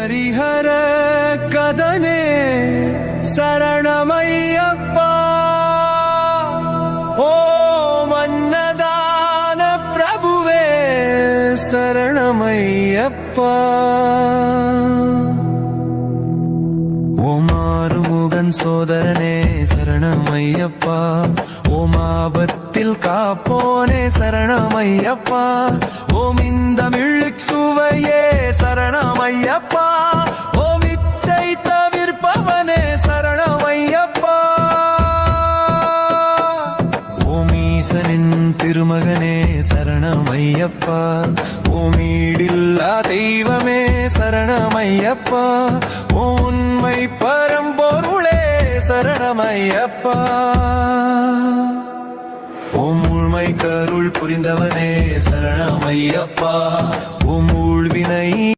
ஹரிஹர கதனே சரணமையப்பா. ஓம் அன்னதான பிரபுவே சரணமையப்பா. ஓம் ஆறுமுகன் சோதரனே சரணமையப்பா. ஓம் ஆபத்தில் காப்போனே சரணமையப்பா. ஓம் இந்த மிழுக் சுவையே சரணமையப்பா. ஓம் இச்சை தவிர்ப்பவனே சரணமையப்பா. ஓம் ஈசனின் திருமகனே சரணமையப்பா. ஓம் ஈடில்லா தெய்வமே சரணமையப்பா. ஓம் உண்மை பரம்பொருளே சரணமையப்பா. ஓம் உண்மை கருள் புரிந்தவனே சரணமையப்பா. ஓம் ஊழ்வினை